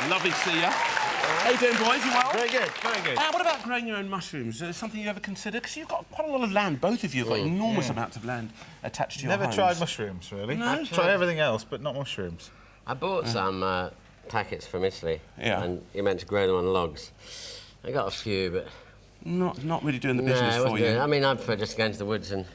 Lovely to see you. How you doing, boys? You well? Very good, very good. What about growing your own mushrooms? Something you ever considered? Because you've got quite a lot of land. Both of you have got enormous amounts of land attached to your Never homes. tried mushrooms, really. No? I've tried everything else, but not mushrooms. I bought some packets from Italy. Yeah. And you're meant to grow them on logs. I got a few, but... Not really doing the business it for wasn't you. good. I mean, I prefer just going to the woods and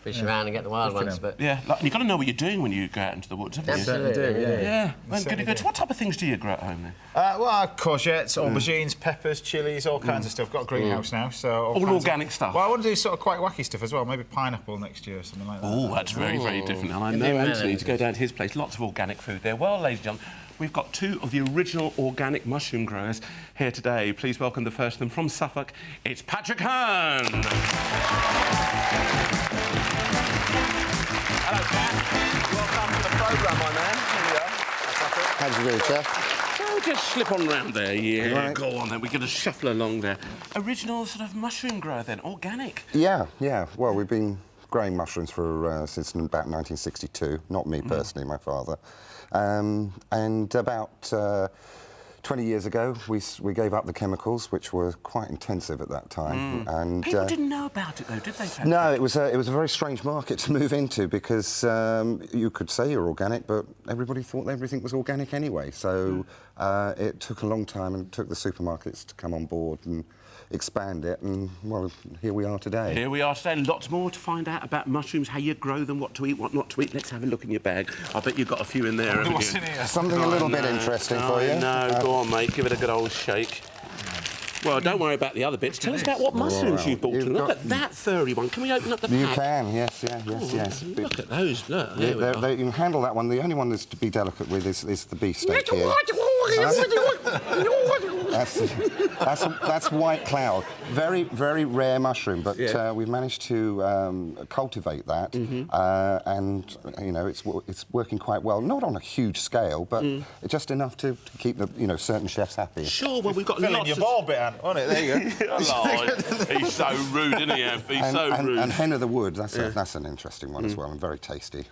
fish around and get the wild ones, but... Yeah, like, you've got to know what you're doing when you go out into the woods, haven't you? Absolutely, Yeah. Well, Certainly good. do. What type of things do you grow at home then? Well, courgettes, aubergines, peppers, chilies, all kinds of stuff. Got a greenhouse now, so... All kinds organic stuff? Well, I want to do sort of quite wacky stuff as well. Maybe pineapple next year or something like that. Oh, that's very, very different. And I know Anthony to go down to his place. Lots of organic food there. Well, ladies and gentlemen, we've got two of the original organic mushroom growers here today. Please welcome the first of them from Suffolk. It's Patrick Hearn. Hello, Pat. Welcome to the programme, my man. Here we are. How's it going, Chef? So just slip on round there. Yeah, Right. go on then. We're going to shuffle along there. Original sort of mushroom grower then, organic. Yeah. Well, we've been growing mushrooms for since about 1962. Not me personally, my father. And about 20 years ago, we gave up the chemicals, which were quite intensive at that time. And People didn't know about it though, did they, Patrick? no, it was a very strange market to move into because you could say you're organic, but everybody thought everything was organic anyway. So it took a long time, and it took the supermarkets to come on board and expand it, and well, here we are today. Here we are today. Lots more to find out about mushrooms, how you grow them, what to eat, what not to eat. Let's have a look in your bag. I bet you've got a few in there, haven't What's you? in here? Something a little bit interesting for you. No, go on, mate. Give it a good old shake. Well, don't worry about the other bits. Tell us about what mushrooms you've bought. You've Look got- at that furry one. Can we open up the You pack? can, yes. Look at those. Look, there we are. You can handle that one. The only one that's to be delicate with is the beefsteak here. That's white cloud. Very, very rare mushroom, but we've managed to cultivate that, and you know it's working quite well. Not on a huge scale, but just enough to keep the certain chefs happy. Sure, well, we've got Filling lots your of... ball bit, Ant, on it. There you go. Oh, he's so rude, isn't he, Anth? He's so rude. And hen of the wood. That's an interesting one as well, and very tasty.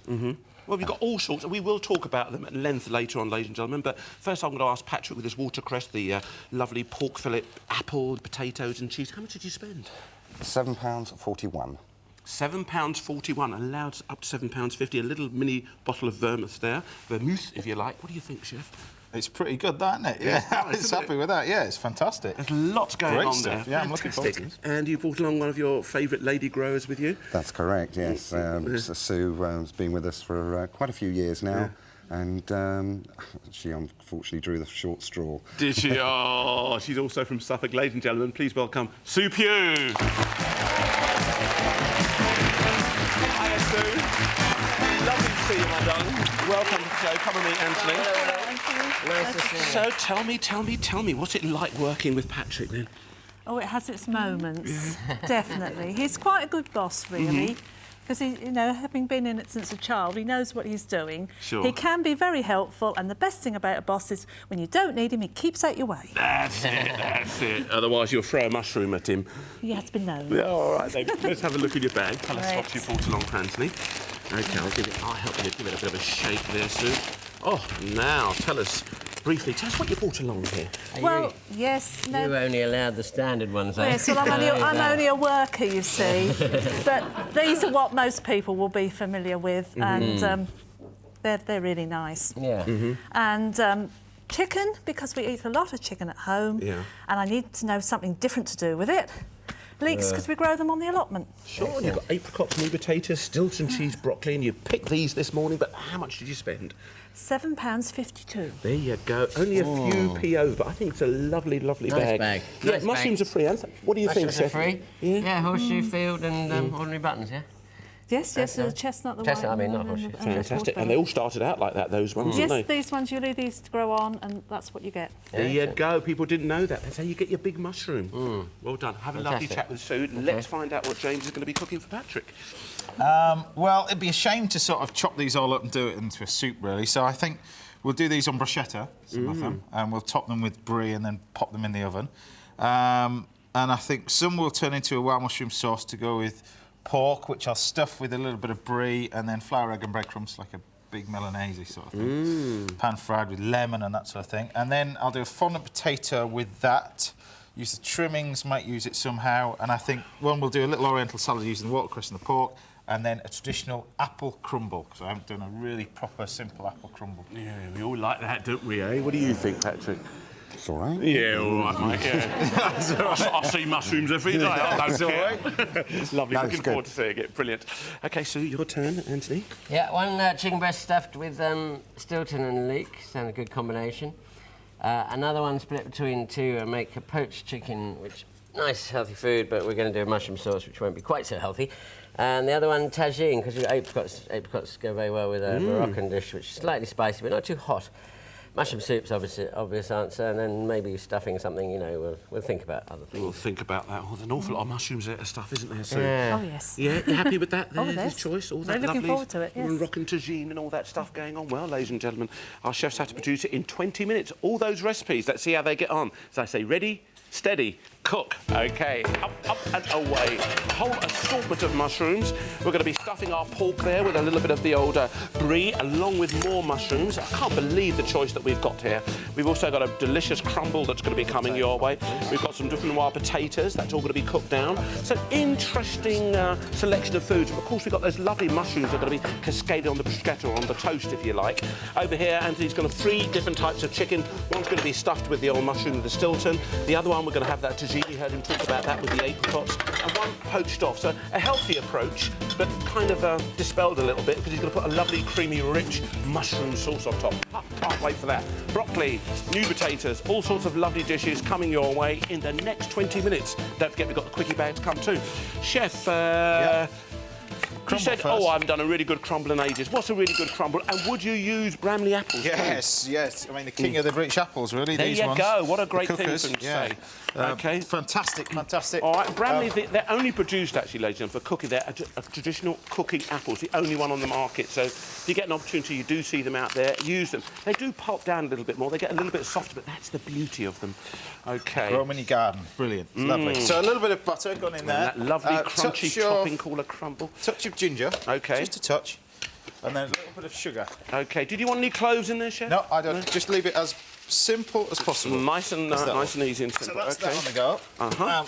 Well, we've got all sorts, and we will talk about them at length later on, ladies and gentlemen, but first I'm going to ask Patrick with his watercress, the lovely pork fillet, apple, potatoes and cheese. How much did you spend? £7.41. £7.41, allowed up to £7.50, a little mini bottle of vermouth there. Vermouth, if you like. What do you think, Chef? It's pretty good, that, isn't it? Yeah, I was happy with that. Yeah, it's fantastic. There's lots going Great on stuff. there. Yeah, I'm looking forward to Fantastic. And you brought along one of your favourite lady growers with you? That's correct, yes. Sue has been with us for quite a few years now, and she unfortunately drew the short straw. Did she? Oh, she's also from Suffolk. Ladies and gentlemen, please welcome Sue Pugh. Hiya, Sue. Lovely to see you, my darling. Welcome to the show. Come and meet Anthony. Nice to see you. So tell me, what's it like working with Patrick then? Oh, it has its moments, definitely. He's quite a good boss, really, because he, having been in it since a child, he knows what he's doing. Sure. He can be very helpful, and the best thing about a boss is when you don't need him, he keeps out your way. That's it. Otherwise, you'll throw a mushroom at him. He has been known. Yeah, all right, then. Let's have a look in your bag. Tell us Right. what you brought along for Anthony. OK, I'll help you give it a bit of a shake there, Sue. Oh, now, tell us what you brought along here. Well, yes, You no... only allowed the standard ones, eh? Yes, well, I'm only a worker, you see. But these are what most people will be familiar with, and they're really nice. Yeah. And chicken, because we eat a lot of chicken at home, Yeah. and I need to know something different to do with it. Leeks, because we grow them on the allotment. Sure, you've got apricots, new potatoes, Stilton cheese, broccoli, and you picked these this morning, but how much did you spend? £7.52. There you go. Only a few p over, but I think it's a lovely, lovely Nice bag. bag. Yeah, Nice mushrooms bag. are free, Anth. What do you think, Mushrooms are Chef? free? Yeah? Yeah, horseshoe field and ordinary buttons, yeah? Yes, the chestnut, the Chestnut, white I mean, one, not and horseshoe. the Fantastic. watermelon. And they all started out like that, those ones, Yes, didn't they? these ones, you leave these to grow on, and that's what you get. There you go. People didn't know that. That's how you get your big mushroom. Well done. Have a lovely Fantastic. chat with Sue. Let's find out what James is going to be cooking for Patrick. Well, it'd be a shame to sort of chop these all up and do it into a soup, really. So I think we'll do these on bruschetta, some of them, and we'll top them with brie and then pop them in the oven. And I think some will turn into a wild mushroom sauce to go with pork, which I'll stuff with a little bit of brie and then flour, egg and breadcrumbs, like a big Milanese sort of thing. Pan-fried with lemon and that sort of thing. And then I'll do a fondant potato with that. Use the trimmings, might use it somehow. And I think one we'll do a little oriental salad using the watercress and the pork, and then a traditional apple crumble, because I haven't done a really proper, simple apple crumble. Yeah, we all like that, don't we, eh? What do you think, Patrick? It's all right. Yeah, all right, mate, yeah. I see mushrooms every day. That's all right. It's lovely. No, Looking it's forward good. to seeing it. Brilliant. OK, so your turn, Anthony. Yeah, one chicken breast stuffed with Stilton and leek. Sound a good combination. Another one split between two and make a poached chicken, which nice healthy food, but we're going to do a mushroom sauce, which won't be quite so healthy. And the other one, tagine, because apricots. Apricots go very well with a Moroccan dish, which is slightly spicy, but not too hot. Mushroom soup's obvious answer, and then maybe stuffing something, you know, we'll think about other things. We'll think about that. Oh, there's an awful lot of mushrooms there and stuff, isn't there, Sue? Yeah. Oh, yes. Yeah, you happy with that? Oh, There's yes. his choice. All Very that looking lovely forward to it, yes. Moroccan tagine and all that stuff going on. Well, ladies and gentlemen, our chefs have to produce it in 20 minutes. All those recipes. Let's see how they get on. As I say, ready, steady, cook. OK, up and away. A whole assortment of mushrooms. We're going to be stuffing our pork there with a little bit of the old brie, along with more mushrooms. I can't believe the choice that we've got here. We've also got a delicious crumble that's going to be coming your way. We've got some Dauphinoise potatoes. That's all going to be cooked down. It's an interesting selection of foods. Of course, we've got those lovely mushrooms that are going to be cascaded on the bruschetta or on the toast, if you like. Over here, Anthony's got 3 different types of chicken. One's going to be stuffed with the old mushroom and the Stilton. The other one, we're going to have that tagine. You heard him talk about that with the apricots. And one poached off. So a healthy approach, but kind of dispelled a little bit because he's going to put a lovely, creamy, rich mushroom sauce on top. Can't wait for that. Broccoli, new potatoes, all sorts of lovely dishes coming your way in the next 20 minutes. Don't forget, we've got the quickie bag to come too. Chef, you Crumble said, first. oh, I haven't done a really good crumble in ages. What's a really good crumble? And would you use Bramley apples? too? Yes. I mean, the king of the British apples, really. There these you ones. go. What a great The thing cookers, for them to yeah. say. OK. Fantastic. All right, Bramley, they're only produced, actually, ladies and gentlemen, for cooking. They're a traditional cooking apples, the only one on the market. So if you get an opportunity, you do see them out there, use them. They do pulp down a little bit more. They get a little bit softer, but that's the beauty of them. OK. Grow them in your garden. Brilliant. Lovely. So a little bit of butter gone in there. That lovely, touch crunchy your- topping called a crumble. Touch of ginger. OK. Just a touch. And then a little bit of sugar. OK. Did you want any cloves in there, Chef? No, I don't. Just leave it as simple as possible. Nice and easy and So simple. that's OK. that on the go.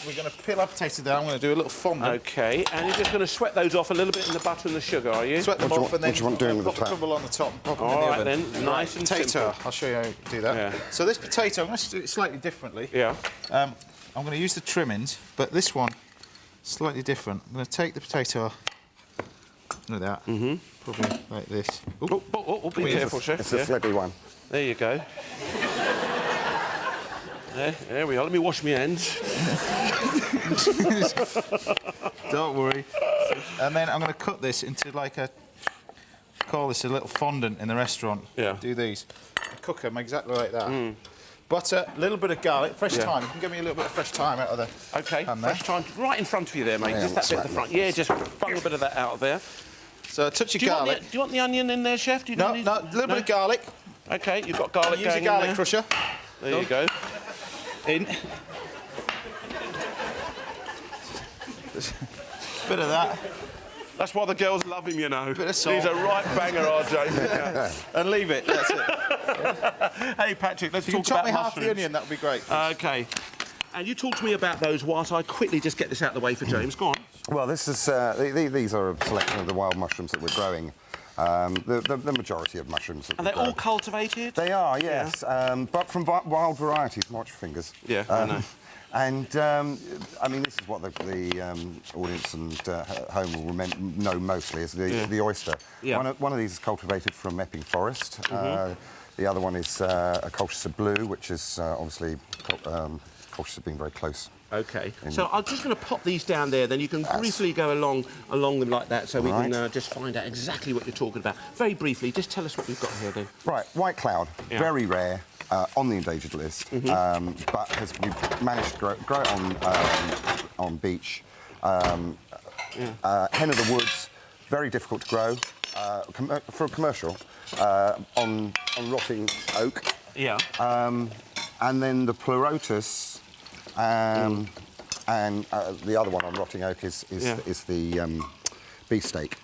We're going to peel our potatoes down. I'm going to do a little fondant. OK, and you're just going to sweat those off a little bit in the butter and the sugar, are you? Sweat them What do you off want- and then what do you want doing with pop the the top? crumble on the top and pop them in All the right oven. then, nice and potato. simple. I'll show you how to do that. Yeah. So this potato, I'm going to do it slightly differently. Yeah. I'm going to use the trimmings, but this one, slightly different. I'm going to take the potato like that. Probably like this. Ooh. Oh, be Come here. careful, Chef. It's a slippery one. There you go. There we are. Let me wash my hands. Don't worry. And then I'm going to cut this into like call this a little fondant in the restaurant. Yeah. Do these. Cook them exactly like that. Butter, a little bit of garlic, fresh Yeah. thyme. You can give me a little bit of fresh thyme out of the OK, pan there. fresh time right in front of you there, mate. Yeah, Just that bit at the front. Yeah, just bung a bit of that out of there. So a touch of Do you, garlic. do you want the onion in there, Chef? Do you No, need- no, a little bit of garlic. OK, you've got garlic Use a going garlic in there. crusher. There you go. In. Bit of that. That's why the girls love him, you know. Bit of salt. He's a right banger, RJ. And leave it. That's it. Hey, Patrick, let's You can talk chop about me half mushrooms. the onion, that would be great. OK. And you talk to me about those whilst I quickly just get this out of the way for James. Go on. Well, this is these are a selection of the wild mushrooms that we're growing. The majority of mushrooms. That Are we they all grow. cultivated? They are, yes, but from wild varieties. Watch your fingers. Yeah, I know. And I mean, this is what the audience and home will know mostly is the oyster. Yeah. One of these is cultivated from Epping Forest. The other one is a Colchester Blue, which is obviously Colchester being very close. OK. So I'm just going to pop these down there, then you can briefly go along them like that so we Right. can just find out exactly what you're talking about. Very briefly, just tell us what we've got here, then. Right, white cloud, Yeah. very rare, on the endangered list, but we've managed to grow it on beach. Hen of the woods, very difficult to grow for a commercial, on rotting oak. Yeah. And then the pleurotus, and the other one on rotting oak is the beefsteak.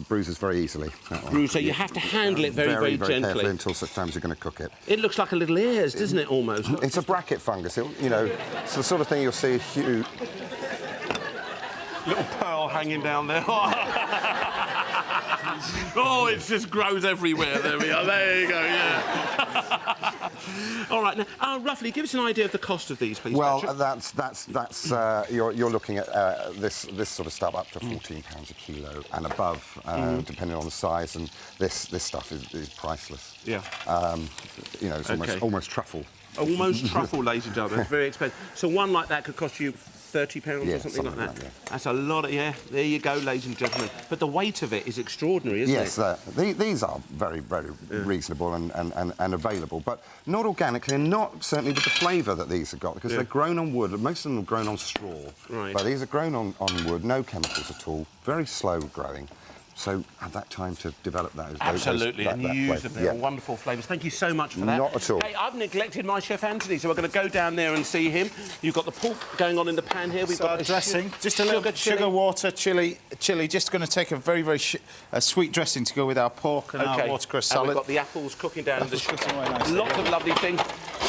bruises very easily. That one. So you have to handle it very, very gently. Carefully until such time as you're going to cook it. It looks like a little ears, doesn't it, almost? It's a bracket fungus. It's the sort of thing you'll see a huge... Little pearl hanging down there. Oh, it just grows everywhere. There we are. There you go, yeah. All right, now, roughly, give us an idea of the cost of these, please, Well, Patrick. you're looking at this sort of stuff up to £14 a kilo and above, depending on the size. And this stuff is priceless. Yeah. It's almost truffle. Almost truffle, ladies and gentlemen. It's very expensive. So one like that could cost you £30 or something like that. Yeah. That's a lot of, yeah. There you go, ladies and gentlemen. But the weight of it is extraordinary, isn't it? Yes, these are very, very reasonable and available, but not organically and not certainly with the flavour that these have got, because they're grown on wood. Most of them are grown on straw. Right. But these are grown on wood, no chemicals at all, very slow growing. So have that time to develop those. Absolutely, and use flavour. them. They're wonderful flavours. Thank you so much for that. Not at all. Hey, I've neglected my chef Anthony, so we're going to go down there and see him. You've got the pork going on in the pan here. We've got dressing, just a little sugar, water, chilli. Just going to take a very, very sweet dressing to go with our pork and our watercress salad. And we've got the apples cooking down in the cooking away nicely. Lots of lovely things.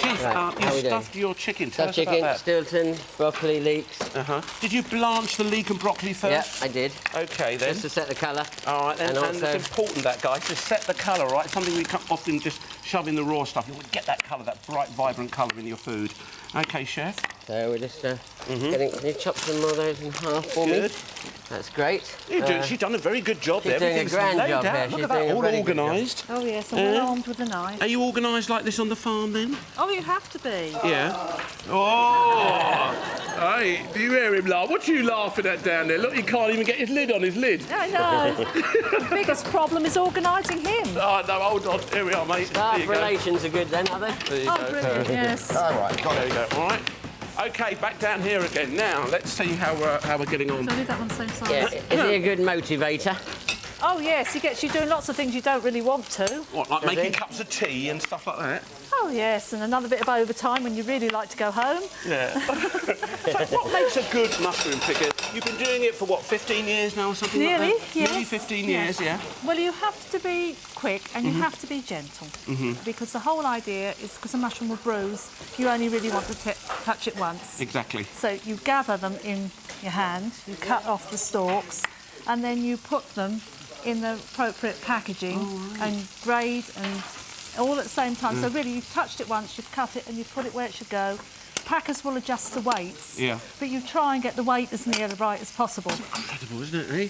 Chef, you stuffed your chicken. Tell us about that. Stilton, broccoli, leeks. Did you blanch the leek and broccoli first? Yeah, I did. OK, then. Just to set the colour. All right, then. And it's important, that, guys, to set the colour, right? Something we can't often just shove in the raw stuff. You want to get that colour, that bright, vibrant colour in your food. OK, chef. So we're just getting... Can you chop some more of those in half for me? That's great. She's done a very good job there. She's doing a grand job there. Look at that, all organised. Oh, yes, and well armed with a knife. Are you organised like this on the farm, then? Oh, you have to be. Yeah. Oh! Hey, do you hear him laugh? What are you laughing at down there? Look, he can't even get his lid on his lid. I know. The biggest problem is organising him. Oh, no, hold on. Here we are, mate. Staff relations are good then, are they? There you Oh, go. brilliant, yes. All right, got There it. you go. All right. OK, back down here again. Now, let's see how we're getting on. So leave that one same size. Yeah. Is he a good motivator? Oh, yes, he gets you doing lots of things you don't really want to. What, like Does making he? cups of tea and stuff like that? Oh, yes, and another bit of overtime when you really like to go home. Yeah. So what makes a good mushroom picker? You've been doing it for, what, 15 years now or something Nearly, like that? yes. Nearly 15 Yes. years, yeah. Well, you have to be quick and you have to be gentle. Because the whole idea is, because a mushroom will bruise, you only really want to touch it once. Exactly. So you gather them in your hand, you cut off the stalks, and then you put them in the appropriate packaging and grade and all at the same time. So really, you've touched it once, you've cut it and you put it where it should go. Packers will adjust the weights, but you try and get the weight as near the right as possible. Incredible, isn't it, eh?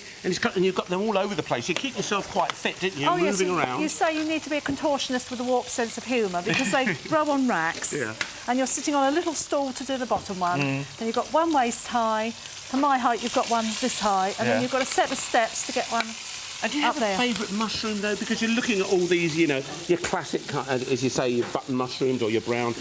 And you've got them all over the place. You keep yourself quite fit, didn't you? Yes, Moving around. you say you need to be a contortionist with a warped sense of humour because they grow on racks and you're sitting on a little stool to do the bottom one. Then you've got one waist high. To my height, you've got one this high, and then you've got a set of steps to get one. And do you have a favourite mushroom, though? Because you're looking at all these, you know, your classic, as you say, your button mushrooms or your brown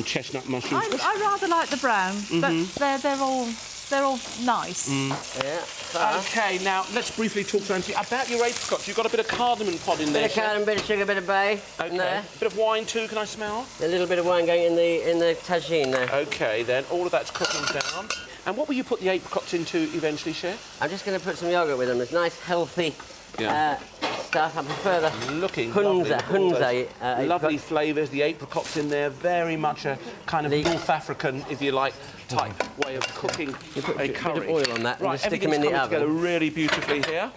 chestnut mushrooms. I rather like the brown, but they're all nice. Yeah. OK, now, let's briefly talk to Anthony about your apricots. You've got a bit of cardamom pod in there. Bit of cardamom, bit of sugar, bit of bay. OK. There. Bit of wine, too, can I smell? A little bit of wine going in the tagine there. OK, then. All of that's cooking down. And what will you put the apricots into eventually, Chef? I'm just going to put some yoghurt with them. It's nice, healthy stuff. I prefer the Looking Hunza. lovely flavours, the apricots in there, very much a kind of North African, if you like, type way of cooking a curry. Bit of oil on that and Right, just stick them in the everything's oven. coming together really beautifully here.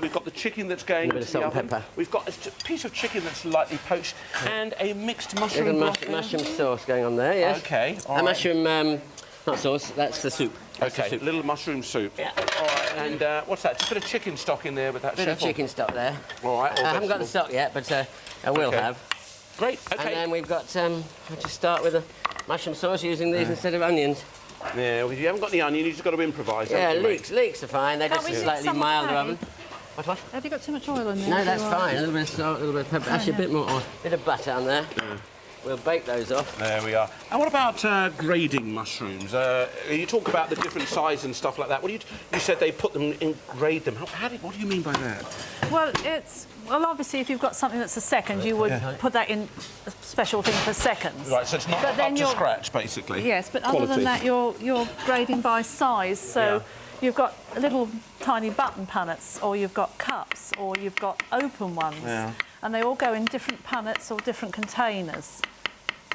We've got the chicken that's going A bit into of salt the and oven. pepper. We've got a piece of chicken that's lightly poached and a mixed mushroom Little broth. mushroom sauce going on there, yes. OK, all A right. mushroom, not sauce, that's the soup. That's the OK, soup. little mushroom soup. Yeah. All right, and what's that? Just a bit of chicken stock in there with that, Bit Chef? of chicken stock there. All right, or I haven't got the vegetables. stock yet, but I will Okay. have. Great, OK. And then we've got, we'll just start with the mushroom sauce using these instead of onions. Yeah, well, if you haven't got the onion, you've just got to improvise. Yeah, haven't you, mate? leeks are fine. They're Can't just we a do slightly some milder patty? oven. What? Have you got too much oil in there? No, that's fine. A little bit of salt, a little bit of pepper. Actually, a bit more oil. Bit of butter on there. We'll bake those off. There we are. And what about grading mushrooms? You talk about the different size and stuff like that. What do you said they put them in, grade them. What do you mean by that? Well, obviously, if you've got something that's a second, you would put that in a special thing for seconds. Right, so it's not But up then to you're- scratch, basically. Yes, but other Quality. than that, you're grading by size. So you've got little tiny button punnets, or you've got cups, or you've got open ones. Yeah. And they all go in different punnets or different containers.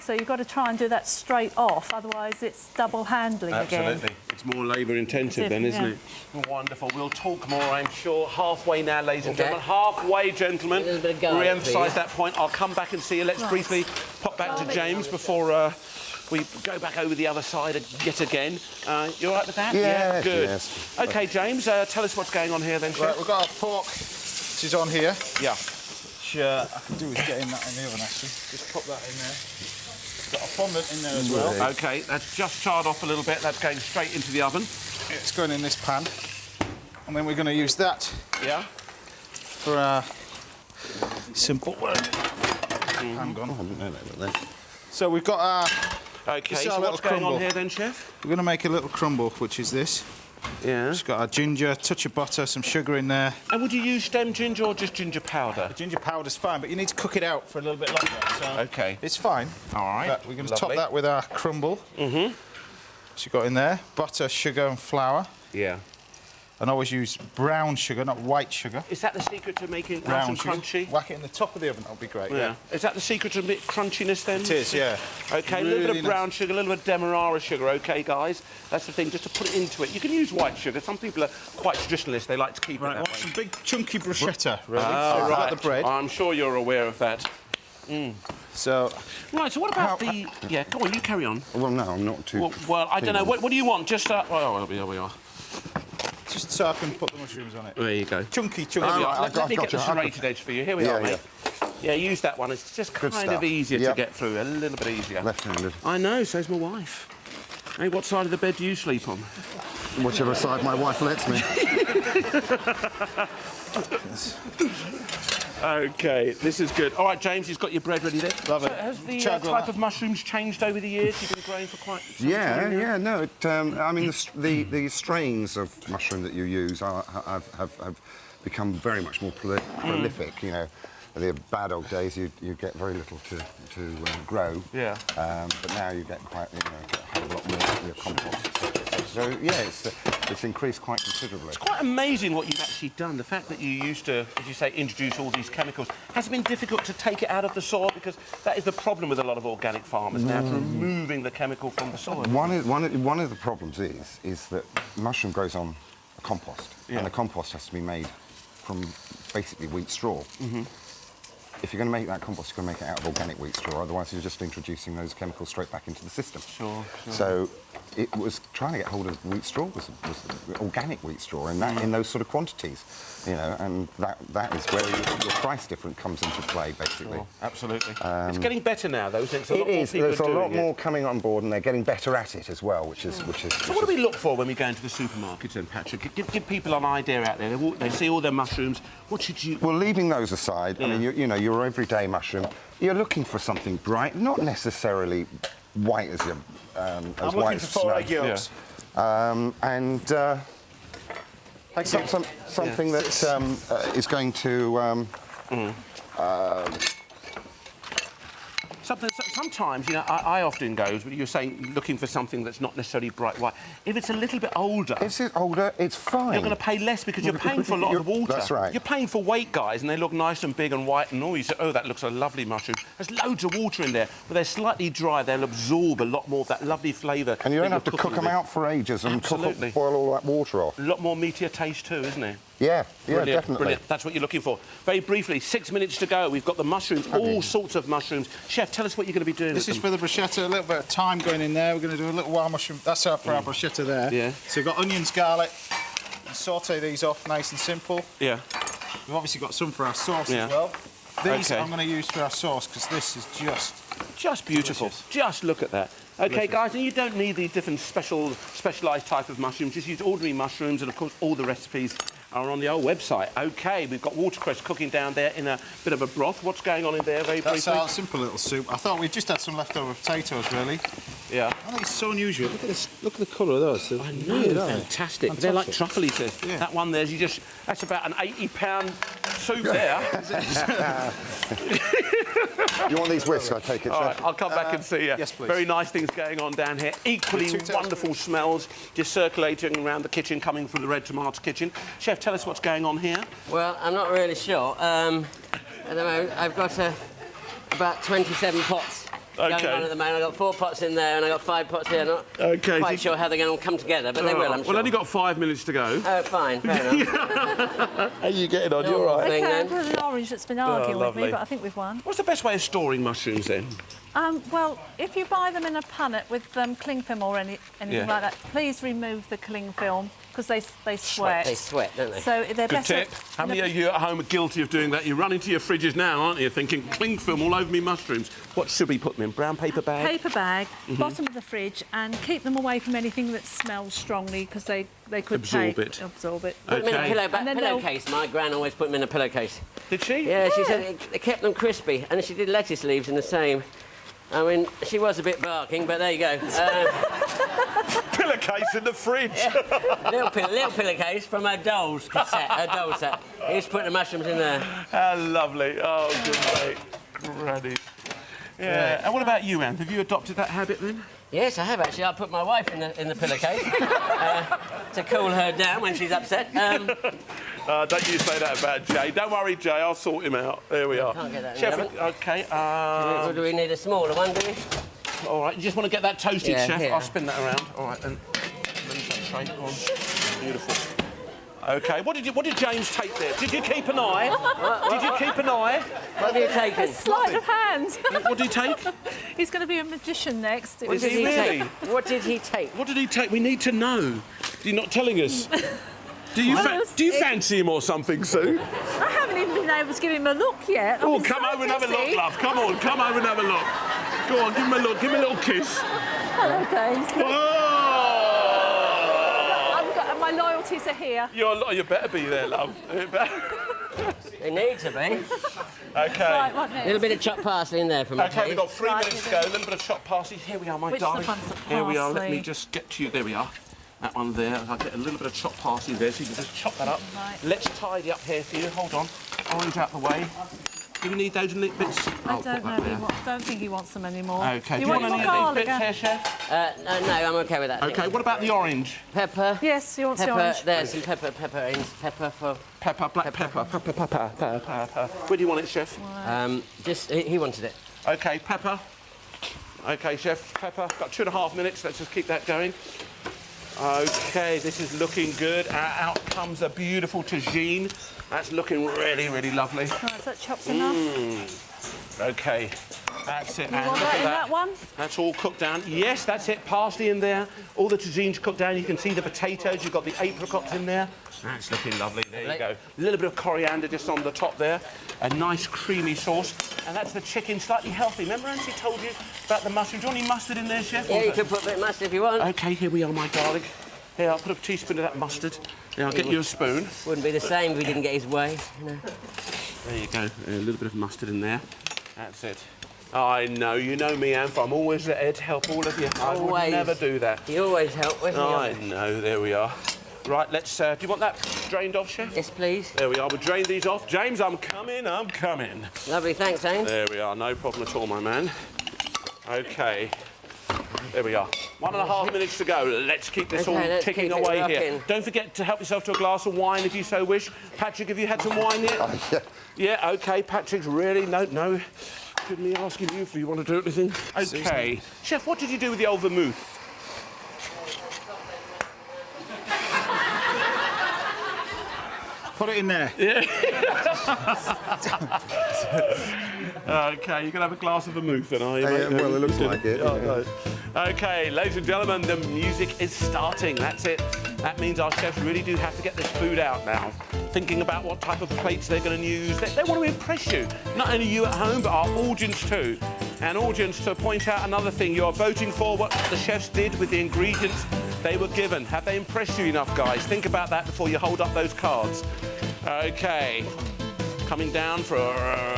So you've got to try and do that straight off, otherwise it's double handling again. Absolutely. It's more labour intensive then, isn't it? Wonderful. We'll talk more, I'm sure. Halfway now, ladies and Okay. gentlemen. Halfway, gentlemen. A little bit of garlic, Re-emphasise please. that point. I'll come back and see you. Let's Right. briefly pop back to James before we go back over the other side yet again. You all right with that? Yes, Good. yes. OK, James, tell us what's going on here then, Chef. Right, we've got our pork, which is on here. Yeah. Which I can do is getting that in the oven, actually. Just pop that in there. Got a fondant in there as well. OK, that's just charred off a little bit. That's going straight into the oven. It's going in this pan. And then we're going to use that Yeah. for our simple work. Hang on. I didn't know that, but then. So we've got our... OK, This is so our what's little going on crumble. here then, Chef? We're going to make a little crumble, which is this. Yeah. It's got our ginger, touch of butter, some sugar in there. And would you use stem ginger or just ginger powder? Ginger powder's fine, but you need to cook it out for a little bit longer. So OK. it's fine. All right. But we're going to top Lovely. that with our crumble. Mm-hmm. So you've got in there butter, sugar and flour. Yeah. And always use brown sugar, not white sugar. Is that the secret to making it nice Brown and sugar. crunchy? Whack it in the top of the oven, that'll be great. Yeah. Is that the secret to crunchiness then? It is, yeah. OK, a little bit Really of brown nice. sugar, a little bit of demerara sugar, OK, guys? That's the thing, just to put it into it. You can use white sugar. Some people are quite traditionalist. They like to keep Right, it I that want way. some big chunky bruschetta, really. Oh, So right. the bread. I'm sure you're aware of that. So Right, so what about How- the... Yeah, go on, you carry on. Well, no, I'm not too. Well, I don't know. keen on- What do you want? Just... Oh, here we are. just so I can put the mushrooms on it. There you go. Chunky, Here we chunky. are. right, Let me I've get the got you. serrated edge for you. Here we Yeah, are, mate. Yeah, use that one. It's just Good kind of stuff. easier to Yep. get through, a little bit easier. Left-handed. I know, so's my wife. Hey, what side of the bed do you sleep on? Whichever side my wife lets me. OK, this is good. All right, James, you've got your bread ready there. Love it. So has the Chug on type that. of mushrooms changed over the years? You've been growing for quite some Yeah, time now? yeah, no. I mean, the strains of mushroom that you use have become very much more prolific. You know, the bad old days you get very little to grow. Yeah. But now you get quite get a whole lot more in your compost. So yeah, it's increased quite considerably. It's quite amazing what you've actually done. The fact that you used to, as you say, introduce all these chemicals. Has it been difficult to take it out of the soil? Because that is the problem with a lot of organic farmers now, it's removing the chemical from the soil. One of the problems is that mushroom grows on a compost, Yeah. and the compost has to be made from basically wheat straw. If you're going to make that compost, you're going to make it out of organic wheat straw. Otherwise, you're just introducing those chemicals straight back into the system. Sure. So it was trying to get hold of wheat straw was organic wheat straw, and that in those sort of quantities, and that is where your price difference comes into play, basically. Absolutely. It's getting better now, though, since a lot It more is. people There's are a doing lot it. more coming on board, and they're getting better at it as well, which is. So what do we look for when we go into the supermarkets then, Patrick? Give people an idea out there. They see all their mushrooms. What should you... Well, leaving those aside, I mean, your everyday mushroom, you're looking for something bright, not necessarily white as your I'm as looking white for as 4 snow. egg yolks. And something that is going to Sometimes, I often go, but you're saying looking for something that's not necessarily bright white. If it's a little bit older, It's older, it's fine. you're going to pay less because you're paying for a lot of the water. That's right. You're paying for weight, guys, and they look nice and big and white and all. You say, oh, that looks a lovely mushroom. There's loads of water in there, but they're slightly dry. They'll absorb a lot more of that lovely flavour. And you don't that have to you're cook cooking them with. out for ages and Absolutely. boil all that water off. A lot more meatier taste too, isn't it? Yeah, Brilliant, definitely. Brilliant. That's what you're looking for. Very briefly, 6 minutes to go. We've got the mushrooms, all sorts of mushrooms. Chef, tell us what you're going to be doing This with is them. for the bruschetta, a little bit of thyme going in there. We're going to do a little wild mushroom. That's our for our bruschetta there. Yeah. So we've got onions, garlic. And saute these off nice and simple. Yeah. We've obviously got some for our sauce Yeah. as well. These Okay. I'm going to use for our sauce because this is Just beautiful. Delicious. Just look at that. OK, Delicious. guys, and you don't need these different specialised type of mushrooms. Just use ordinary mushrooms, and, of course, all the recipes are on the old website. OK, we've got watercress cooking down there in a bit of a broth. What's going on in there, very That's briefly? our simple little soup. I thought we just had some leftover potatoes, really. Yeah. I think it's so unusual. Look at this. Look at the colour of those. I know, fantastic. They're like truffly, sis. Yeah. That one there's that's about an 80-pound soup there. You want these whisks, I take it, All Chef? right, I'll come back and see you. yes, please. Very nice things going on down here. Equally Two tablespoons. wonderful smells just circulating around the kitchen, coming from the Red Tomato kitchen. Chef, tell us what's going on here. Well, I'm not really sure. At the moment, I've got about 27 pots going Okay. on at the moment. I've got 4 pots in there and I've got 5 pots here. Not Okay, quite so- sure how they're going to come together, but they will, I'm sure. Well, only got 5 minutes to go. Oh, fine, fair enough. How are you getting on? You're all right. Okay, then. there's an orange that's been arguing with lovely. me, but I think we've won. What's the best way of storing mushrooms then? Well, if you buy them in a punnet with cling film or anything Yeah. like that, please remove the cling film because they sweat. They sweat, don't they? So they're Good better. tip. How many of you at home are guilty of doing that? You run into your fridges now, aren't you, thinking cling film all over me mushrooms. What should we put them in? Brown paper bag? Paper bag, Mm-hmm. bottom of the fridge, and keep them away from anything that smells strongly because they could Absorb take, it. absorb it. Put them in a Okay. And then they'll- pillowcase. My gran always put them in a pillowcase. Did she? Yeah, she said it kept them crispy, and she did lettuce leaves in the same. I mean, she was a bit barking, but there you go. Pillowcase in the fridge. Little pillowcase from her dolls cassette, her doll set. He used to put the mushrooms in there. How lovely. Oh, good mate. Granny. Yeah. And what about you, Anne? Have you adopted that habit then? Yes, I have actually. I put my wife in the pillowcase to cool her down when she's upset. Don't you say that about Jay. Don't worry, Jay. I'll sort him out. There we are. Can't get that in Chef, the oven. OK. Or do we need a smaller one, do we? All right. You just want to get that toasted, Yeah, Chef? here. I'll spin that around. All right, then. Move that tray on. Beautiful. OK. What did James take there? Did you keep an eye? Did you keep an eye? What have you taken? Sleight of hand. What did he take? He's going to be a magician next. It What was did he really? take? What did he take? What did he take? We need to know. You're not telling us. Do you fancy him or something, Sue? I haven't even been able to give him a look yet. Oh, I've been come so over and have a look, busy. love. Come on, come over and have a look. Go on, give him a look. Give him a little kiss. Hello, James. Oh! My loyalties are here. You better be there, love. They need to be. OK. Right, what A next? little bit of chopped parsley in there for my OK, we've taste. got 3 Right, minutes to go. A little bit of chopped parsley. Here we are, my Which darling. the one's the Here we are. Let parsley? me just get to you. There we are. That one there. I'll get a little bit of chopped parsley there, so you can just chop that up. Right. Let's tidy up here for you. Hold on. Orange out the way. Do we need those little bits? I I'll don't put know. that there. Don't think he wants them anymore. OK. You Do you want want more any of garlic? these bits here, Chef? No, I'm okay with that. OK, what about the orange? Pepper. Yes, he wants the Pepper. orange. There's some pepper in. Pepper for. Pepper, black pepper. Where do you want it, Chef? Just he wanted it. OK, pepper. OK, Chef, pepper. Got 2.5 minutes. Let's just keep that going. OK, this is looking good. Out comes a beautiful tagine. That's looking really, really lovely. Right, is that chopped enough? OK, that's it. You And want look that at in that one? That's all cooked down. Yes, that's it. Parsley in there. All the tagine's cooked down. You can see the potatoes. You've got the apricots in there. That's looking lovely. There you go. A little bit of coriander just on the top there. A nice creamy sauce. And that's the chicken, slightly healthy. Remember Auntie told you about the mustard? Do you want any mustard in there, Chef? Yeah, you can put a bit of mustard if you want. OK, here we are, my darling. Here, I'll put a teaspoon of that mustard. Now, I'll get you a spoon. Wouldn't be the same if he didn't get his way. You know. There you go. A little bit of mustard in there. That's it. I know. You know me, Anne. I'm always there to help all of you. I would Always. never do that. You always help with I me. know. There we are. Right, let's... do you want that drained off, Chef? Yes, please. There we are. We'll drain these off. James, I'm coming. I'm coming. Lovely, thanks, Ain. There we are. No problem at all, my man. OK. There we are. 1.5 minutes to go. Let's keep this Okay, all let's ticking keep it away here. rocking. Don't forget to help yourself to a glass of wine if you so wish. Patrick, have you had some wine yet? Yeah. Yeah, OK. Patrick's really... No. Good me asking you if you want to do anything. OK. Chef, what did you do with the old vermouth? Put it in there. OK, you can have a glass of vermouth then, are you? Yeah, mate? well, it looks like it. Yeah. OK, ladies and gentlemen, the music is starting. That's it. That means our chefs really do have to get this food out now. Thinking about what type of plates they're going to use. They want to impress you. Not only you at home, but our audience too. And audience, to point out another thing, you are voting for what the chefs did with the ingredients they were given. Have they impressed you enough, guys? Think about that before you hold up those cards. OK. Coming down for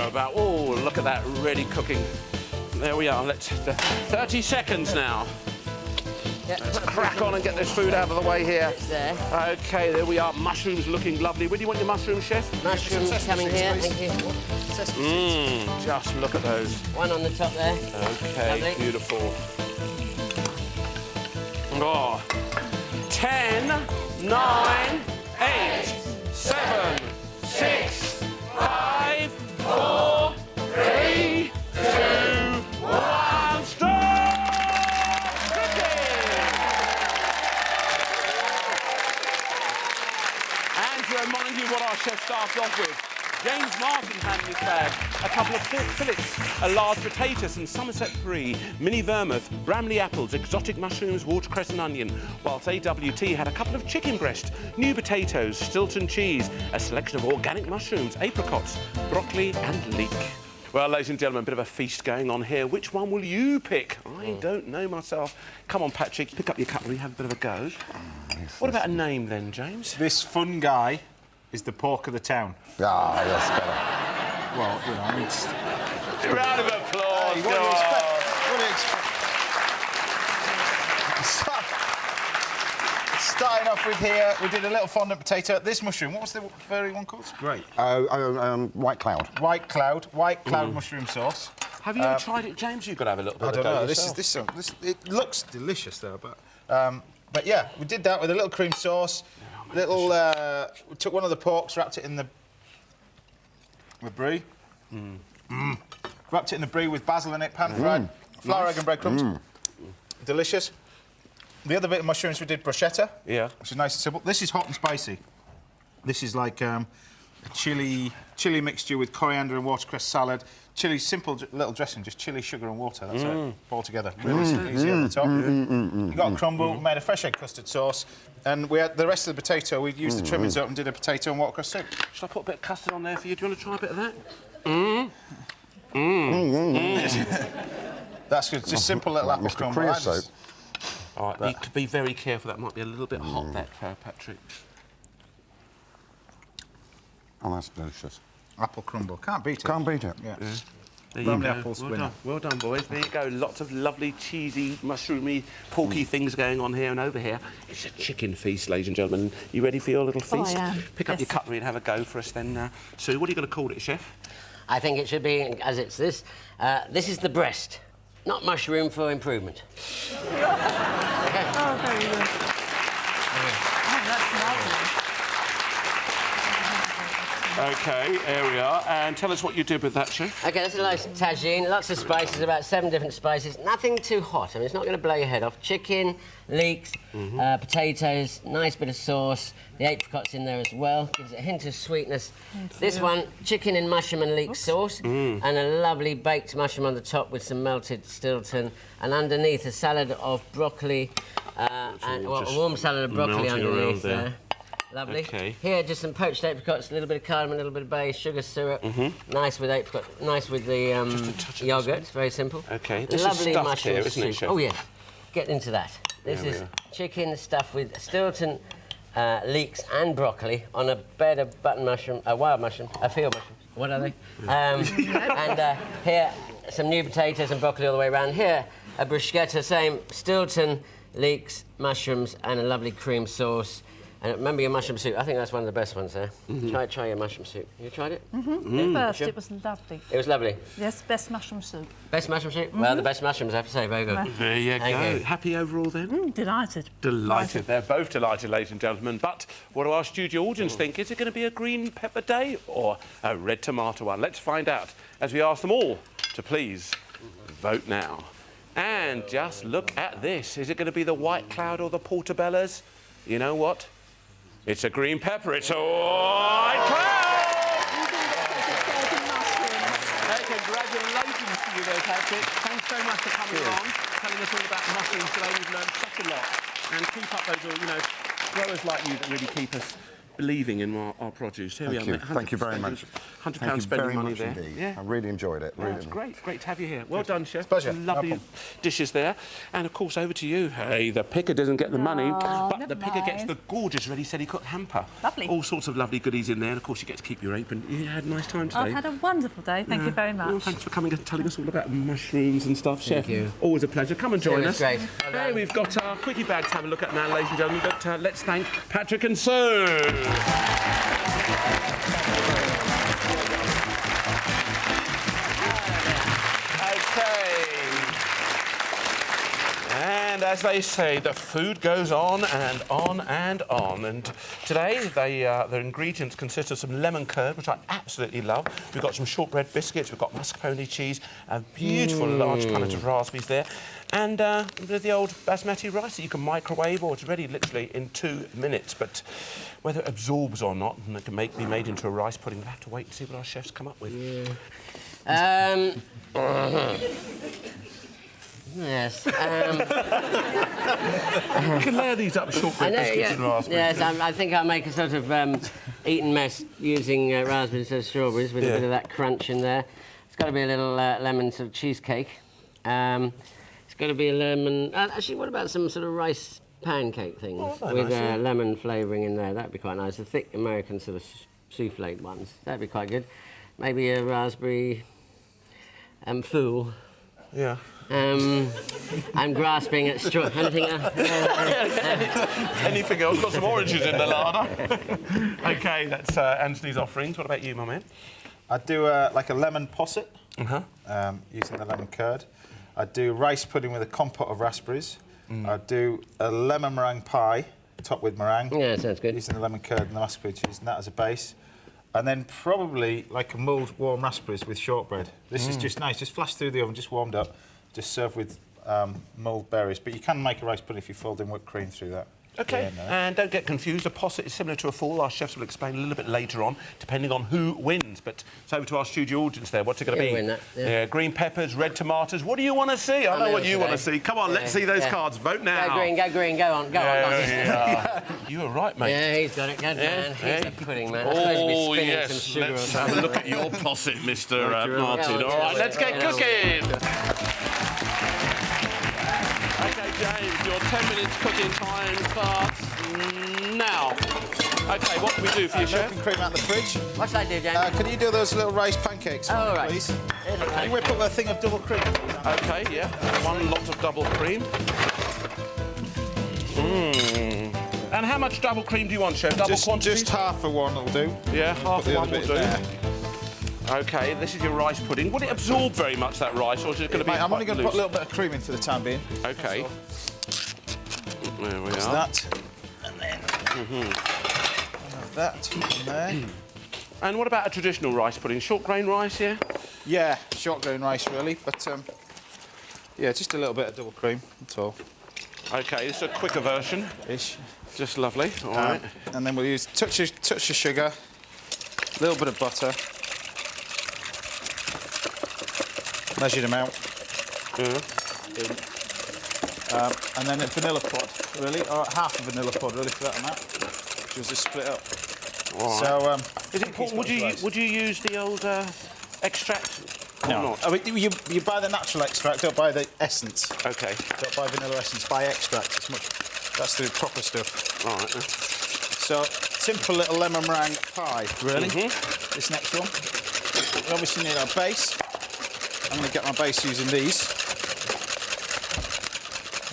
about... Oh, look at that, ready cooking. There we are. Let's... 30 seconds now. Let's crack on and get this food out of the way here. There. OK, there we are. Mushrooms looking lovely. Where do you want your mushrooms, chef? Mushrooms coming here, thank you. Just look at those. One on the top there. OK, Lovely. beautiful. Oh. 10, 9, 8, 7, 6, 5, 4, 3, 2, 1. Stop! And to remind you what our chef started off with, James Martin had in his bag a couple of pork fillets, a large potato, some Somerset brie, mini vermouth, Bramley apples, exotic mushrooms, watercress and onion, whilst AWT had a couple of chicken breast, new potatoes, Stilton cheese, a selection of organic mushrooms, apricots, broccoli and leek. Well, ladies and gentlemen, a bit of a feast going on here. Which one will you pick? I don't know myself. Come on, Patrick, pick up your cutlery, have a bit of a go. What about a name then, James? This fun guy is the pork of the town. Ah, that's better. Well, you know, I mean, it's... Round of applause. Hey, what do you expect? What do you expect? Starting off with here, we did a little fondant potato. This mushroom, what was the very one called? Great. White cloud. White cloud mushroom sauce. Have you ever tried it, James? You've got to have a little bit I of don't go know. yourself. This it looks delicious though, but yeah, we did that with a little cream sauce. Little, we took one of the porks, wrapped it in the brie. Wrapped it in the brie with basil in it, pan-fried, flour, egg and breadcrumbs. Delicious. The other bit of mushrooms we did bruschetta. Yeah. Which is nice and simple. This is hot and spicy. This is like a chili mixture with coriander and watercress salad. Chili, simple little dressing, just chili, sugar and water. That's it, all together. Really easy at the top. You got a crumble, we made a fresh egg custard sauce, and we had the rest of the potato. We used the trimmings up and did a potato and watercress soup. Shall I put a bit of custard on there for you? Do you want to try a bit of that? That's good. Just simple little apple Mr. crumble. Creosote. All right, be very careful. That might be a little bit hot, that, Patrick. Oh, that's delicious. Apple crumble. Can't beat it. Can't beat it. Yeah. There Bramley you go. apples Well winner. done. Well done, boys. There you go. Lots of lovely, cheesy, mushroomy, porky things going on here and over here. It's a chicken feast, ladies and gentlemen. You ready for your little feast? I am. Pick up your Yes. cutlery and have a go for us then. Sue, what are you going to call it, chef? I think it should be, as it's this, this is the breast, not mushroom for improvement. Oh, very good. Oh, that's lovely. OK, there we are. And tell us what you did with that, chef. OK, that's a nice tagine, lots of spices, about 7 different spices. Nothing too hot, I mean, it's not going to blow your head off. Chicken, leeks, potatoes, nice bit of sauce. The apricots in there as well, gives it a hint of sweetness. This one, chicken in mushroom and leek sauce, and a lovely baked mushroom on the top with some melted Stilton, and underneath a salad of broccoli, and a warm salad of broccoli melting around underneath there. there. Lovely. Okay. Here, just some poached apricots, a little bit of cardamom, a little bit of bay, sugar syrup. Nice with apricot, nice with the yogurt. It's very simple. Okay, this is Lovely stuffed mushroom here, isn't it, soup. chef? Oh yes. Get into that. This There we is are. chicken stuffed with Stilton leeks and broccoli on a bed of button mushroom, a wild mushroom, a field mushroom. What are they? And here, some new potatoes and broccoli all the way around. Here, a bruschetta, same Stilton leeks, mushrooms, and a lovely cream sauce. And remember your mushroom soup. I think that's one of the best ones there. Try your mushroom soup. You tried it? First, Sure. it was lovely. It was lovely. Yes, best mushroom soup. Best mushroom soup? Well, the best mushrooms, I have to say. Very good. There you Thank go. you. Happy overall then? Delighted. Delighted. They're both delighted, ladies and gentlemen. But what do our studio audience think? Is it going to be a green pepper day or a red tomato one? Let's find out as we ask them all to please vote now. And just look at this. Is it going to be the white cloud or the portobellas? You know what? It's a green pepper. It's a white cloud! Hey, congratulations to you there, Patrick. Thanks so much for coming along, telling us all about mushrooms today. We've learned such a lot. And keep up those, growers like you that really keep us believing in our produce. Here we are. Thank you. mate. Thank you very much. £100 Thank you spending very money much there. indeed. Yeah. I really enjoyed it. Really. That's great. Great to have you here. Well done, Chef. Pleasure. Some No lovely problem. dishes there. And, of course, over to you. Hey, the picker doesn't get the money, but never the picker gets mind. the gorgeous ready steady cooked hamper. Lovely. All sorts of lovely goodies in there. And, of course, you get to keep your apron. You had a nice time today. I've had a wonderful day. Thank you very much. Well, thanks for coming and telling us all about mushrooms and stuff, Chef. you. Always a pleasure. Come and join It us. was great. Well Hey, done. we've got our quickie bag to have a look at now, ladies and gentlemen. But let's thank Patrick and Sue. And as they say, the food goes on and on and on. And today, their ingredients consist of some lemon curd, which I absolutely love. We've got some shortbread biscuits, we've got mascarpone cheese, a beautiful large punnet of raspberries there, and the old basmati rice that you can microwave, or it's ready literally in 2 minutes. But whether it absorbs or not, and it can be made into a rice pudding, we'll have to wait and see what our chefs come up with. Yes. You can layer these up, shortbread biscuits and raspberries. Yes, I think I'll make a sort of eaten mess using raspberries instead of strawberries with a bit of that crunch in there. It's got to be a little lemon sort of cheesecake. It's got to be a lemon... actually, what about some sort of rice pancake things with lemon flavouring in there? That'd be quite nice. The thick American sort of soufflé ones. That'd be quite good. Maybe a raspberry fool. Yeah. I'm grasping at straw. Anything else? Anything else? Got some oranges in the larder. OK, that's Anthony's offerings. What about you, my man? I'd do like a lemon posset, using the lemon curd. I'd do rice pudding with a compote of raspberries. I'd do a lemon meringue pie, topped with meringue. Yeah, sounds good. Using the lemon curd and the mascarpone cheese, and that as a base. And then probably like a mulled warm raspberries with shortbread. This is just nice, just flashed through the oven, just warmed up, just served with mulled berries. But you can make a rice pudding if you fold in whipped cream through that. OK, Yeah, no. and don't get confused, a posset is similar to a fool. Our chefs will explain a little bit later on, depending on who wins. But it's over to our studio audience there. What's it going to He'll be? win that, yeah. Green peppers, red tomatoes. What do you want to see? I know what you want to see. Come on, let's see those cards. Vote now. Go green, go on. You were right, mate. Yeah, he's got it. Good man. He's a pudding man. I'm supposed to be Oh, spinning yes. some sugar Let's on have top. a look at your posset, Mr. Martin. Yeah, All right, let's get yeah. cooking. OK, James, your 10 minutes cooking time starts now. OK, what can we do for you, Milk Chef? and cream out the fridge. What's that do, James? Can you do those little rice pancakes for me, right. please? Can you whip up a thing of double cream? OK, yeah. One lot of double cream. And how much double cream do you want, Chef? Double quantity? Just half of one will do. Yeah, half Put the one other will bit in do. there. OK, this is your rice pudding. Would it absorb very much, that rice, or is it going to be Mate, I'm only quite going to put a loose? little bit of cream in for the time being. OK. There we That's are. that. And then have that in there. And what about a traditional rice pudding? Short grain rice, yeah? Yeah, short grain rice really, but yeah, just a little bit of double cream, that's all. OK, this is a quicker version. Ish. Just lovely. All right. And then we'll use touch of sugar, a little bit of butter, measured amount, and then a vanilla pod, really, or half a vanilla pod, really, for that amount. Just split up. All right. So, Is it important? Would you use the old extract? Or no, not? I mean, you buy the natural extract, don't buy the essence. OK. Don't buy vanilla essence, buy extract. It's much. That's the proper stuff. All right. So, simple little lemon meringue pie, really. This next one. We obviously need our base. I'm going to get my base using these.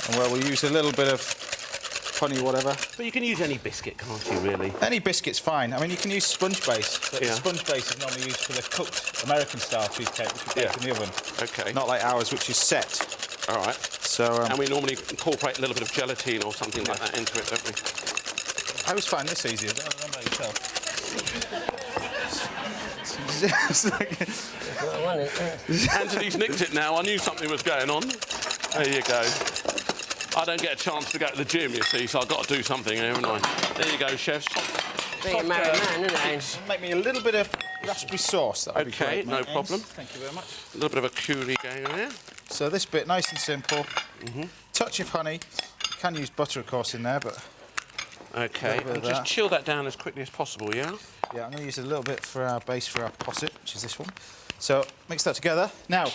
And well, we'll use a little bit of honey, whatever. But you can use any biscuit, can't you, really? Any biscuit's fine. I mean, you can use sponge base, but Yeah. the sponge base is normally used for the cooked American-style cheesecake, which you bake in the oven. OK. Not like ours, which is set. All right. So, And we normally incorporate a little bit of gelatine or something like that into it, don't we? I always find this easier. I don't know about yourself. It's like- Anthony's nicked it now. I knew something was going on. There you go. I don't get a chance to go to the gym, you see, so I've got to do something, haven't I? There you go, chefs. Being a married man, isn't it? Make me a little bit of raspberry sauce. That would be OK, great, no mate. problem. Thank you very much. A little bit of a curry going there. So this bit, nice and simple. Touch of honey. You can use butter, of course, in there, but Okay, bit of and just that. chill that down as quickly as possible, yeah? Yeah, I'm going to use a little bit for our base for our posset, which is this one. So mix that together. Now,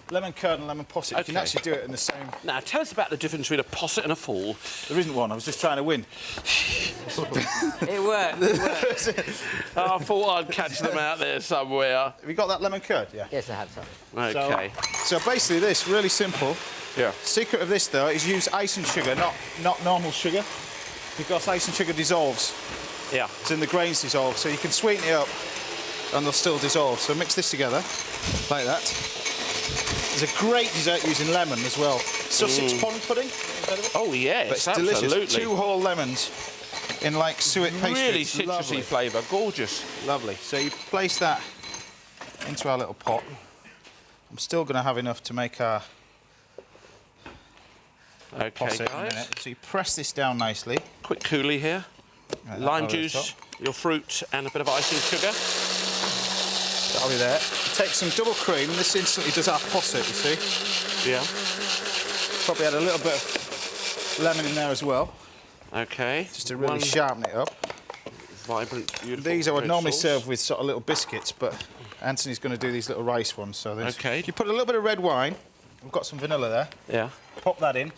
lemon curd and lemon posset. You can Okay. actually do it in the same. Now, tell us about the difference between a posset and a fool. There isn't one. I was just trying to win. It worked. It worked. I thought I'd catch them out there somewhere. Have you got that lemon curd? Yeah. Yes, I have some. Okay. So basically, this really simple. Yeah. Secret of this though is use ice and sugar, not normal sugar, because ice and sugar dissolves. Yeah. It's in the grains dissolve, so you can sweeten it up and they'll still dissolve. So mix this together like that. There's a great dessert using lemon as well. Sussex pond pudding. Oh, yes, But it's absolutely. delicious. 2 whole lemons in like suet pastry. Really It's citrusy lovely. flavour, gorgeous. Lovely. So you place that into our little pot. I'm still going to have enough to make our Okay, posset in a guys. minute. So you press this down nicely. Quick coulis here. Like that Lime over the juice, top. your fruit, and a bit of icing sugar. That'll be there. Take some double cream, and this instantly does our posset, you see. Yeah. Probably add a little bit of lemon in there as well, Okay. just to really One sharpen it up. vibrant, beautiful. These I would red normally sauce. serve with sort of little biscuits, but Anthony's going to do these little rice ones. So there's, Okay. you put a little bit of red wine. We've got some vanilla there. Yeah. Pop that in.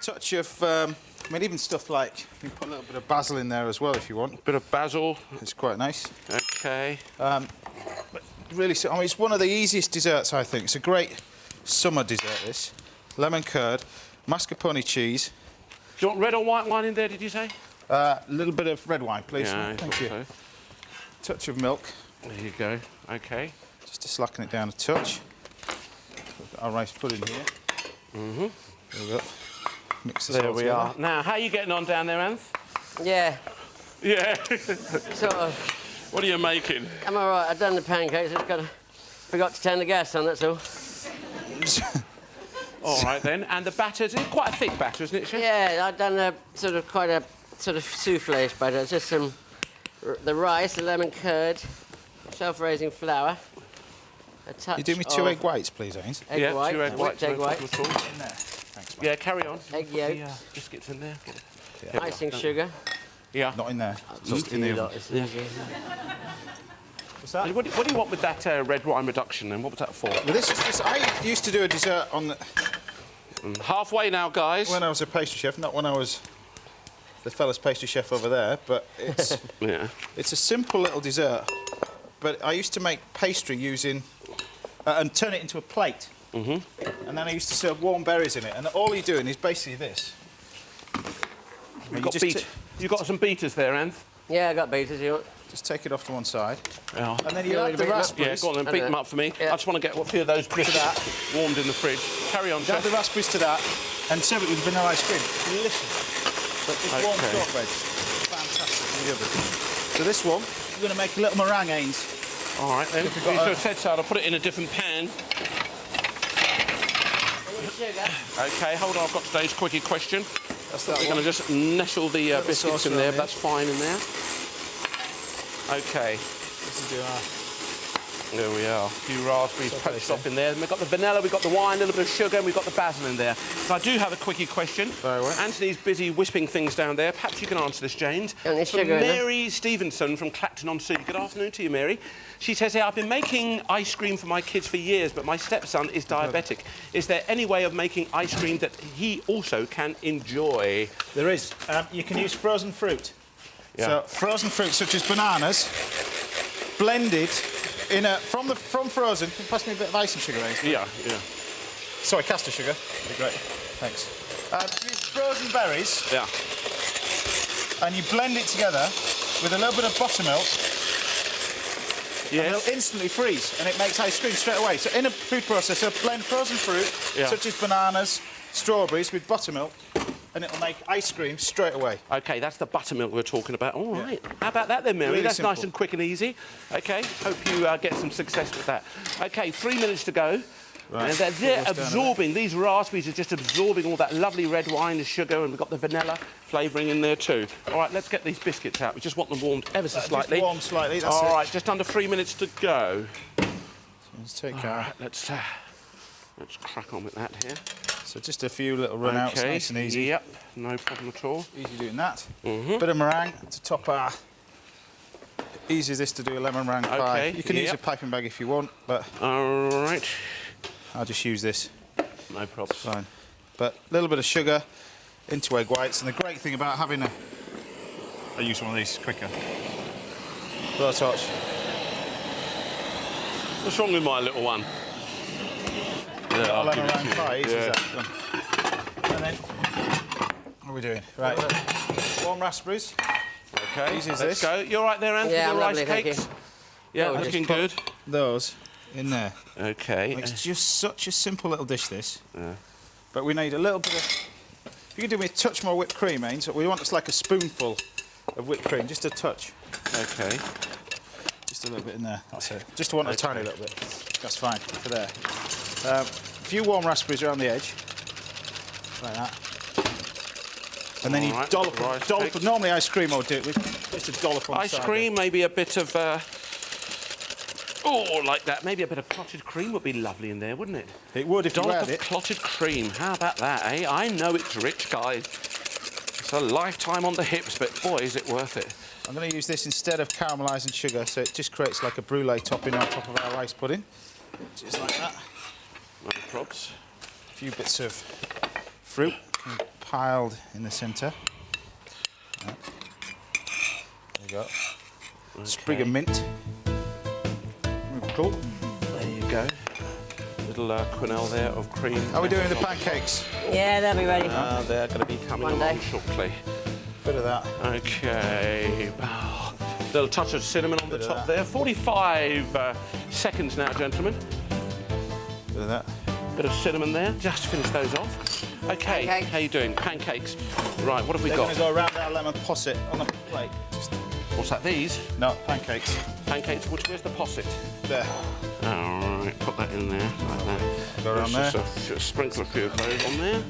Touch of, I mean, even stuff like you can put a little bit of basil in there as well if you want. Bit of basil. It's quite nice. Okay. Really, I mean, it's one of the easiest desserts, I think. It's a great summer dessert, this. Lemon curd, mascarpone cheese, Do you want red or white wine in there, did you say? a little bit of red wine, please. Yeah, I Thank thought you. so. Touch of milk, There you go. Okay. just to slacken it down a touch. Put our rice pudding here. There we go. Mix this There all we together. are. Now, how are you getting on down there, Anth? Yeah, Yeah. sort of. What are you making? I'm all right. I've done the pancakes. Just forgot to turn the gas on. That's all. All right then. And the batter, it's quite a thick batter, isn't it, Chef? Yeah, I've done a quite a souffle batter. It's just the rice, the lemon curd, self-raising flour. A touch You do me 2 egg whites, please, Ains. egg Yeah, white, 2 egg whites. egg no white, problem at all. In there. Thanks, mate. Yeah, carry on. egg Put the, yolk, biscuits in there. icing sugar. Yeah. Not in there. Just in the oven. It's easy. What's that? And what do you want with that red wine reduction then? What was that for? Well, this is just. I used to do a dessert on the, Halfway now, guys. when I was a pastry chef, not when I was the fella's pastry chef over there, but it's Yeah. it's a simple little dessert. But I used to make pastry using and turn it into a plate. And then I used to serve warm berries in it. And all you're doing is basically this. You've got some beaters there, Anth. Yeah, I got beaters. You want? Just take it off to one side. Yeah. And then you Yeah, add you the beat 'em up. raspberries. Yeah, go on and beat them up for me. Yeah. I just want to get a few of those biscuits warmed in the fridge. Carry on, Add Chef. the raspberries to that and serve it with vanilla ice cream. Delicious. But this warm Okay. shortbread, fantastic in the oven. So this one, we're going to make a little meringue, Ains. All right, then. You got should a- have said so. I'll put it in a different pan. Sugar. OK, hold on. I've got today's quickie question. That's that We're one. going to just nestle the Little biscuits sauce in there, around but that's fine in there. OK, This is our there we are. A few raspberries poached off in there. And we've got the vanilla, we've got the wine, a little bit of sugar, and we've got the basil in there. So I do have a quickie question. Very well. Anthony's busy whipping things down there. Perhaps you can answer this, James. Any From sugar in there? Mary Stevenson from Clacton-on-Sea. Good afternoon to you, Mary. She says here, I've been making ice cream for my kids for years, but my stepson is diabetic. Is there any way of making ice cream that he also can enjoy? There is. You can use frozen fruit. Yeah. So frozen fruit such as bananas, blended in from frozen. Can you pass me a bit of icing sugar, Ains? Yeah, yeah. Sorry, caster sugar. That'd be great. Thanks. Use frozen berries Yeah. and you blend it together with a little bit of buttermilk. And Yes. they'll instantly freeze, and it makes ice cream straight away. So in a food processor, blend frozen fruit, Yeah. such as bananas, strawberries, with buttermilk, and it'll make ice cream straight away. OK, that's the buttermilk we're talking about. All right. How about that then, Mary? Really That's simple. nice and quick and easy. OK, hope you get some success with that. OK, 3 minutes to go. Right. And they're Put those down a bit. absorbing, these raspberries are just absorbing all that lovely red wine, the sugar, and we've got the vanilla flavouring in there too. All right, let's get these biscuits out. We just want them warmed ever so slightly. Just warm slightly, that's All it. right, just under 3 minutes to go. Let's take All our right, let's Let's crack on with that here. So just a few little run-outs, Okay. nice and easy. Yep, no problem at all. Easy doing that. Bit of meringue to top our... Easy as this to do a lemon meringue pie. Okay, You can use yep. a piping bag if you want, but All right. I'll just use this. No problems. Fine. But a little bit of sugar into egg whites, and the great thing about having a... I use one of these quicker. Blow a torch. What's wrong with my little one? Yeah, I'll give Lemon it to meringue you. pie, easy Yeah. as that. Done. And then, what are we doing? Right. Warm raspberries. Okay, Easy as let's this. go. You all right there, Anthony? Yeah, the I'm rice lovely, thank cakes? you. Yeah, Oh, just looking good. Those in there. Okay. It's just such a simple little dish, this. But we need a little bit of... If you could do me a touch more whipped cream, Ains, we want just like a spoonful of whipped cream, just a touch. Okay. Just a little bit in there, that's it. Just want a tiny little bit. That's fine, for there. A few warm raspberries around the edge. Like that. And then you All right, dollop, rice dollop. cakes. Normally ice cream will do it with just a dollop on the Ice side cream, maybe a bit of... Oh, like that. Maybe a bit of clotted cream would be lovely in there, wouldn't it? there. It would if you Dollop had of it. clotted cream. How about that, eh? I know it's rich, guys. It's a lifetime on the hips, but boy, is it worth it. I'm going to use this instead of caramelising sugar, so it just creates like a brulee topping on top of our rice pudding. Just like that. No probs. A few bits of fruit piled in the centre. There you go. Sprig of mint. Cool. There you go. Little quenelle there of cream. How are we doing with the pancakes? Yeah, they'll be ready. They're going to be coming One along day. shortly. Bit of that. Okay. Oh, little touch of cinnamon on the Bit of top that. there. 45 seconds now, gentlemen. Bit of that. Bit of cinnamon there. Just to finish those off. Okay. Pancakes. How you doing? Pancakes. Right. What have we They're got? going to go around our lemon posset on the plate. Just, What's that? These no, pancakes. pancakes. Where's the posset? There. All right. Put that in there like that. Go around Let's there. just sprinkle a few of those on there.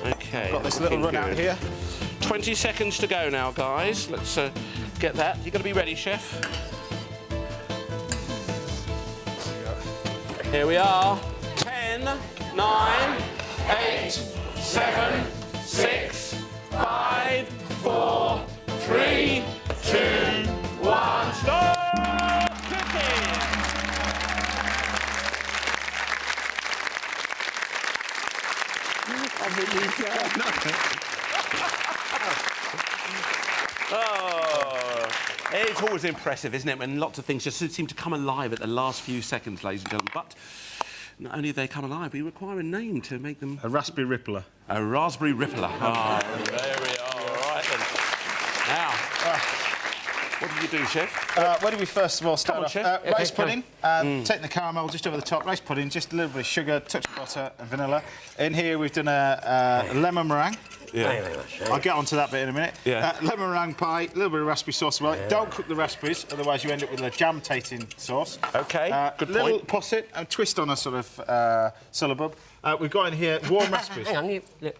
Okay. Got this little looking run out good. here. 20 seconds to go now, guys. Let's get that. You're going to be ready, chef. Here we are. 10, 9, 8, 7, 6, 5, 4, 3, 2, 1. Stop cooking! Oh, it's always impressive, isn't it, when lots of things just seem to come alive at the last few seconds, ladies and gentlemen. But not only do they come alive, we require a name to make them... A raspberry rippler. A raspberry rippler. Oh, there we are. All right, then. Now, what did you do, chef? Where do we first of all start on, off? chef. Rice pudding. Taking the caramel just over the top. Rice pudding, just a little bit of sugar, touch of butter and vanilla. In here we've done a lemon meringue. Thank you very much. I'll get onto that bit in a minute. Yeah. Lemon meringue pie, a little bit of raspberry sauce as well. Don't cook the raspberries, otherwise you end up with a jam-tasting sauce. OK, good little point. posset and twist on a sort of syllabub. We've got in here warm raspberries. Hang on, you look.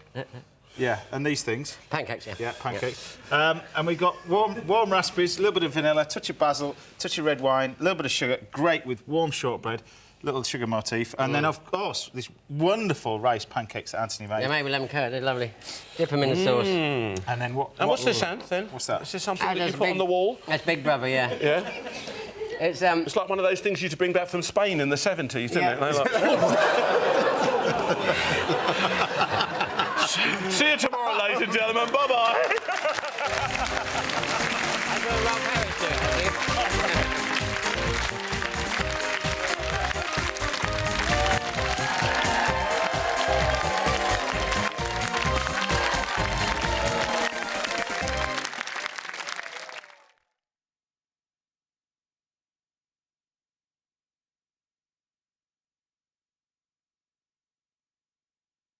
Yeah, and these things. Pancakes, yeah. Yeah, pancakes. And we've got warm raspberries, a little bit of vanilla, touch of basil, touch of red wine, a little bit of sugar. Great with warm shortbread, little sugar motif. And then, of course, these wonderful rice pancakes that Anthony made. They're made with lemon curd, they're lovely. Dip them in the sauce. And then what? And what's this, will- Ant, then? What's that? Is this something Ah, that you that's put on big- the wall? That's Big Brother, yeah. Yeah? It's It's like one of those things you used to bring back from Spain in the 70s, didn't Yeah. it? They like- See you tomorrow, ladies and gentlemen. Bye-bye. I got a rock Harris to it,